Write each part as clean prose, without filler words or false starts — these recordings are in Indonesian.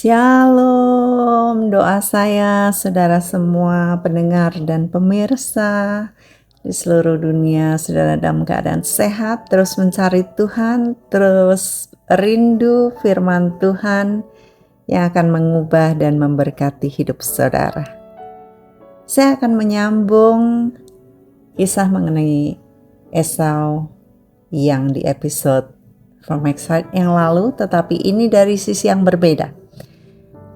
Shalom, doa saya saudara semua pendengar dan pemirsa di seluruh dunia, saudara dalam keadaan sehat, terus mencari Tuhan, terus rindu firman Tuhan yang akan mengubah dan memberkati hidup saudara. Saya akan menyambung kisah mengenai Esau yang di episode From Exile yang lalu, tetapi ini dari sisi yang berbeda.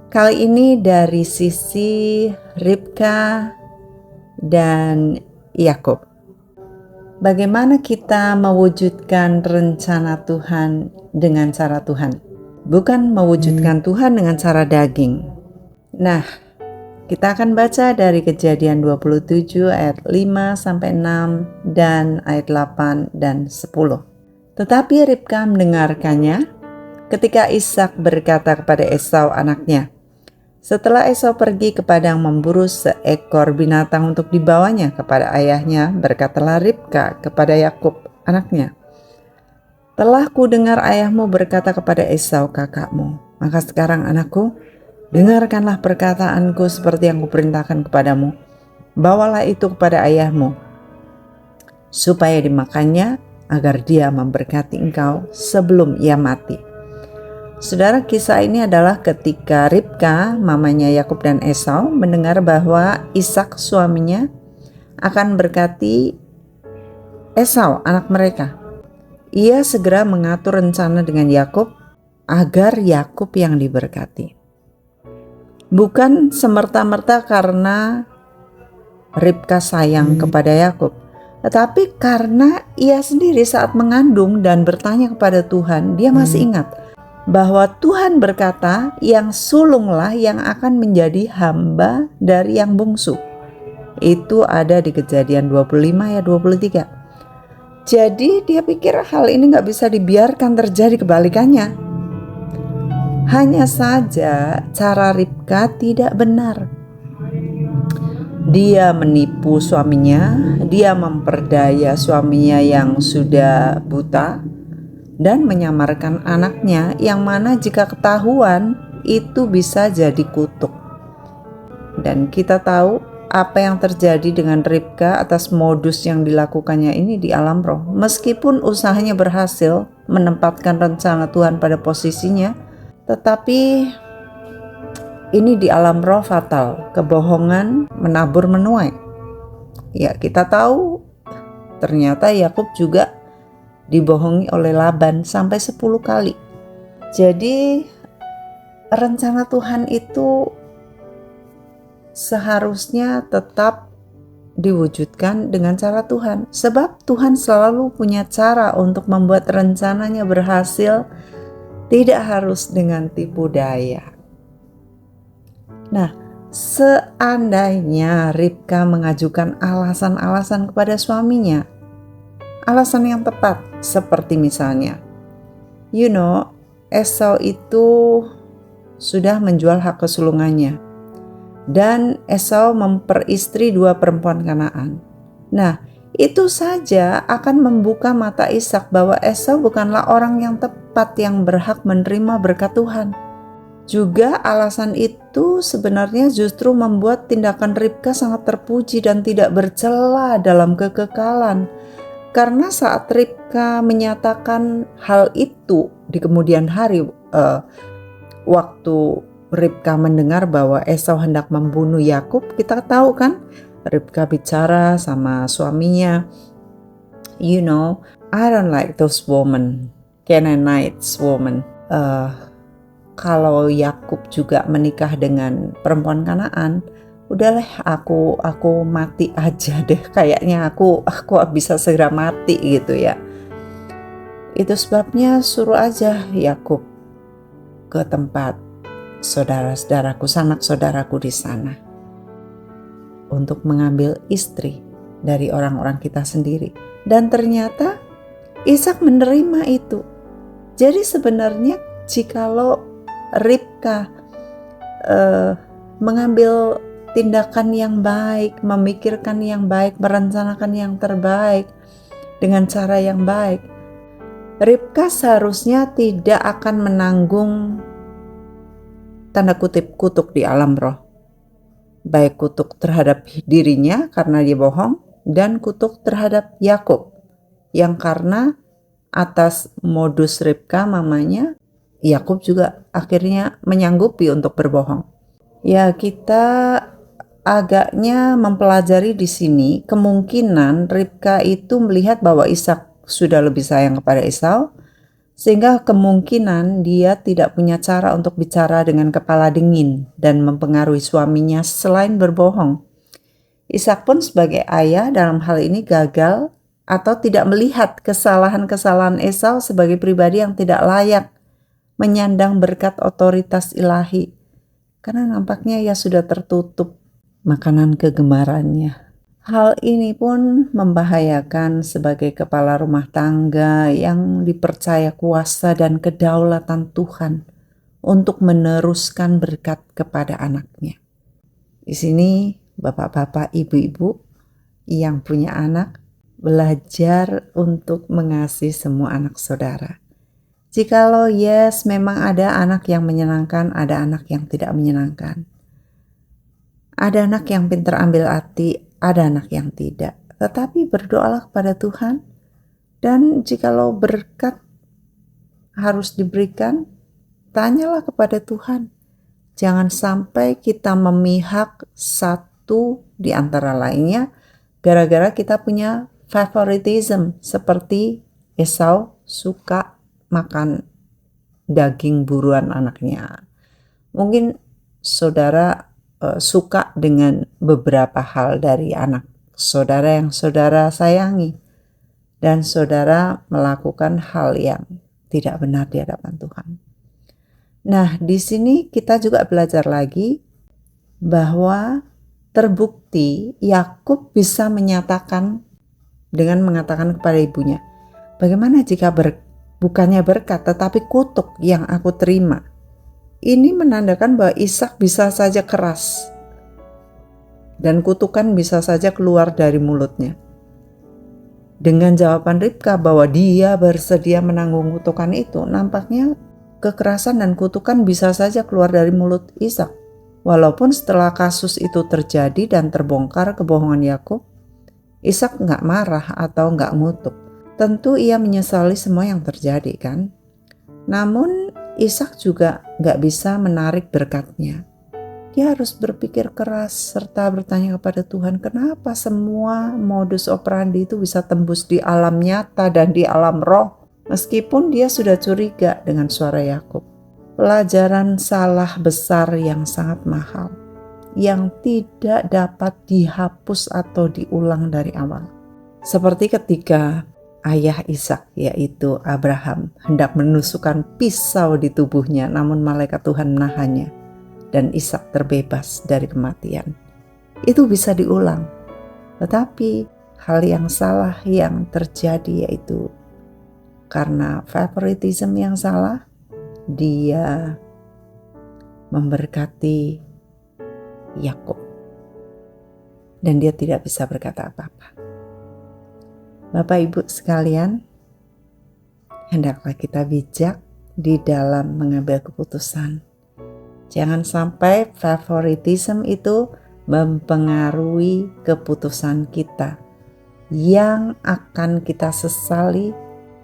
Kali ini dari sisi Ribka dan Yakub. Bagaimana kita mewujudkan rencana Tuhan dengan cara Tuhan? Bukan mewujudkan Tuhan dengan cara daging. Nah, kita akan baca dari Kejadian 27 ayat 5 sampai 6 dan ayat 8 dan 10. Tetapi Ribka mendengarkannya ketika Ishak berkata kepada Esau anaknya, setelah Esau pergi ke padang memburu seekor binatang untuk dibawanya kepada ayahnya, berkatalah Ribka kepada Yakub anaknya, telah kudengar ayahmu berkata kepada Esau kakakmu, maka sekarang anakku, dengarkanlah perkataanku seperti yang kuperintahkan kepadamu. Bawalah itu kepada ayahmu, supaya dimakannya, agar dia memberkati engkau sebelum ia mati. Saudara, kisah ini adalah ketika Ribka, mamanya Yakub dan Esau, mendengar bahwa Ishak suaminya akan berkati Esau, anak mereka. Ia segera mengatur rencana dengan Yakub agar Yakub yang diberkati. Bukan semerta-merta karena Ribka sayang kepada Yakub, tetapi karena ia sendiri saat mengandung dan bertanya kepada Tuhan, dia masih ingat bahwa Tuhan berkata, yang sulunglah yang akan menjadi hamba dari yang bungsu. Itu ada di Kejadian 25 ayat 23. Jadi dia pikir hal ini gak bisa dibiarkan terjadi, kebalikannya. Hanya saja cara Ribka tidak benar. Dia menipu suaminya, dia memperdaya suaminya yang sudah buta, dan menyamarkan anaknya yang mana jika ketahuan itu bisa jadi kutuk. Dan kita tahu apa yang terjadi dengan Ribka atas modus yang dilakukannya ini di alam roh. Meskipun usahanya berhasil menempatkan rencana Tuhan pada posisinya, tetapi ini di alam roh fatal. Kebohongan menabur menuai. Ya, kita tahu ternyata Yakub juga dibohongi oleh Laban sampai 10 kali. Jadi rencana Tuhan itu seharusnya tetap diwujudkan dengan cara Tuhan. Sebab Tuhan selalu punya cara untuk membuat rencananya berhasil, tidak harus dengan tipu daya. Nah, seandainya Ribka mengajukan alasan-alasan kepada suaminya, alasan yang tepat, seperti misalnya, Esau itu sudah menjual hak kesulungannya, dan Esau memperistri 2 perempuan Kanaan. Nah, itu saja akan membuka mata Ishak bahwa Esau bukanlah orang yang tepat yang berhak menerima berkat Tuhan. Juga alasan itu sebenarnya justru membuat tindakan Ribka sangat terpuji dan tidak bercela dalam kekekalan. Karena saat Ribka menyatakan hal itu di kemudian hari, waktu Ribka mendengar bahwa Esau hendak membunuh Yakub, kita tahu kan, Ribka bicara sama suaminya, I don't like those women, Canaanites women. Kalau Yakub juga menikah dengan perempuan Kanaan, udahlah aku mati aja deh, kayaknya aku bisa segera mati gitu ya. Itu sebabnya suruh aja Yakub ke tempat saudara-saudaraku, sanak saudaraku di sana, untuk mengambil istri dari orang-orang kita sendiri. Dan ternyata Ishak menerima itu. Jadi sebenarnya jikalau Ribka mengambil tindakan yang baik, memikirkan yang baik, merencanakan yang terbaik dengan cara yang baik, Ribka seharusnya tidak akan menanggung tanda kutip kutuk di alam roh. Baik kutuk terhadap dirinya karena dia bohong, dan kutuk terhadap Yakub yang karena atas modus Ribka mamanya, Yakub juga akhirnya menyanggupi untuk berbohong. Ya, kita agaknya mempelajari di sini kemungkinan Ribka itu melihat bahwa Ishak sudah lebih sayang kepada Esau, sehingga kemungkinan dia tidak punya cara untuk bicara dengan kepala dingin dan mempengaruhi suaminya selain berbohong. Ishak pun sebagai ayah dalam hal ini gagal atau tidak melihat kesalahan-kesalahan Esau sebagai pribadi yang tidak layak menyandang berkat otoritas ilahi, karena nampaknya ia sudah tertutup makanan kegemarannya. Hal ini pun membahayakan sebagai kepala rumah tangga yang dipercaya kuasa dan kedaulatan Tuhan untuk meneruskan berkat kepada anaknya. Di sini bapak-bapak, ibu-ibu yang punya anak, belajar untuk mengasihi semua anak saudara. Jikalau memang ada anak yang menyenangkan, ada anak yang tidak menyenangkan. Ada anak yang pintar ambil hati, ada anak yang tidak. Tetapi berdoalah kepada Tuhan, dan jikalau berkat harus diberikan, tanyalah kepada Tuhan. Jangan sampai kita memihak satu di antara lainnya gara-gara kita punya favoritism, seperti Esau suka makan daging buruan anaknya. Mungkin saudara suka dengan beberapa hal dari anak saudara yang saudara sayangi, dan saudara melakukan hal yang tidak benar di hadapan Tuhan. Nah, di sini kita juga belajar lagi bahwa terbukti Yakub bisa menyatakan dengan mengatakan kepada ibunya, bagaimana jika bukannya berkat tetapi kutuk yang aku terima? Ini menandakan bahwa Ishak bisa saja keras dan kutukan bisa saja keluar dari mulutnya. Dengan jawaban Ribka bahwa dia bersedia menanggung kutukan itu, nampaknya kekerasan dan kutukan bisa saja keluar dari mulut Ishak. Walaupun setelah kasus itu terjadi dan terbongkar kebohongan Yakub, Ishak nggak marah atau nggak ngutuk. Tentu ia menyesali semua yang terjadi kan. Namun Ishak juga gak bisa menarik berkatnya. Dia harus berpikir keras serta bertanya kepada Tuhan, kenapa semua modus operandi itu bisa tembus di alam nyata dan di alam roh, meskipun dia sudah curiga dengan suara Yakub. Pelajaran salah besar yang sangat mahal, yang tidak dapat dihapus atau diulang dari awal. Seperti ketika ayah Ishak, yaitu Abraham, hendak menusukkan pisau di tubuhnya, namun malaikat Tuhan menahannya, dan Ishak terbebas dari kematian. Itu bisa diulang, tetapi hal yang salah yang terjadi yaitu karena favoritism yang salah, dia memberkati Yakub, dan dia tidak bisa berkata apa-apa. Bapak Ibu sekalian, hendaklah kita bijak di dalam mengambil keputusan. Jangan sampai favoritism itu mempengaruhi keputusan kita yang akan kita sesali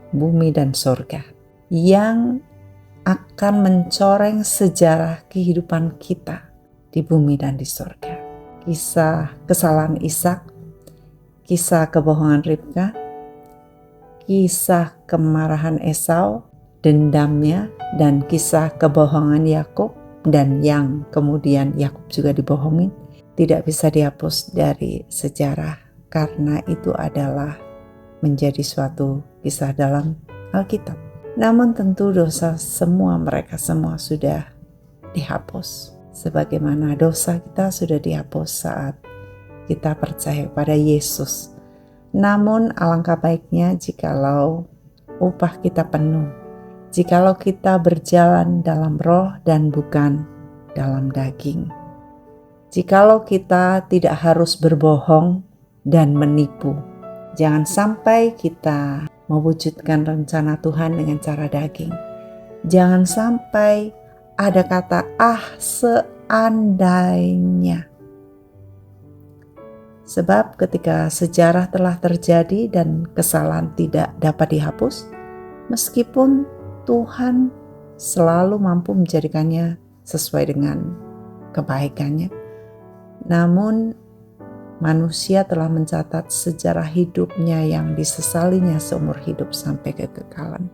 bumi dan surga, yang akan mencoreng sejarah kehidupan kita di bumi dan di surga. Kisah kesalahan Ishak, kisah kebohongan Ribka, kisah kemarahan Esau, dendamnya, dan kisah kebohongan Yakub, dan yang kemudian Yakub juga dibohongin, tidak bisa dihapus dari sejarah karena itu adalah menjadi suatu kisah dalam Alkitab. Namun tentu dosa mereka semua sudah dihapus, sebagaimana dosa kita sudah dihapus saat kita percaya pada Yesus. Namun alangkah baiknya jikalau upah kita penuh, jikalau kita berjalan dalam roh dan bukan dalam daging. Jikalau kita tidak harus berbohong dan menipu. Jangan sampai kita mewujudkan rencana Tuhan dengan cara daging. Jangan sampai ada kata seandainya. Sebab ketika sejarah telah terjadi dan kesalahan tidak dapat dihapus, meskipun Tuhan selalu mampu menjadikannya sesuai dengan kebaikannya, namun manusia telah mencatat sejarah hidupnya yang disesalinya seumur hidup sampai kekekalan.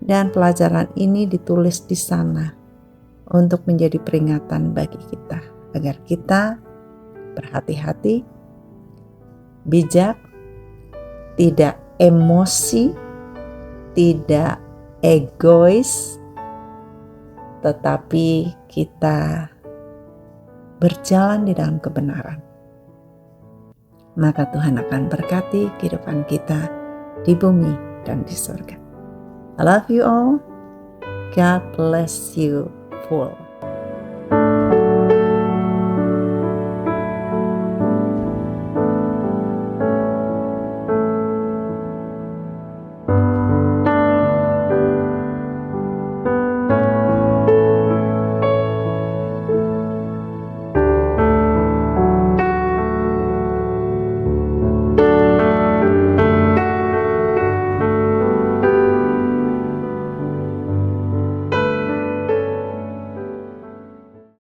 Dan pelajaran ini ditulis di sana untuk menjadi peringatan bagi kita, agar kita berhati-hati, bijak, tidak emosi, tidak egois, tetapi kita berjalan di dalam kebenaran. Maka Tuhan akan berkati kehidupan kita di bumi dan di surga. I love you all. God bless you full.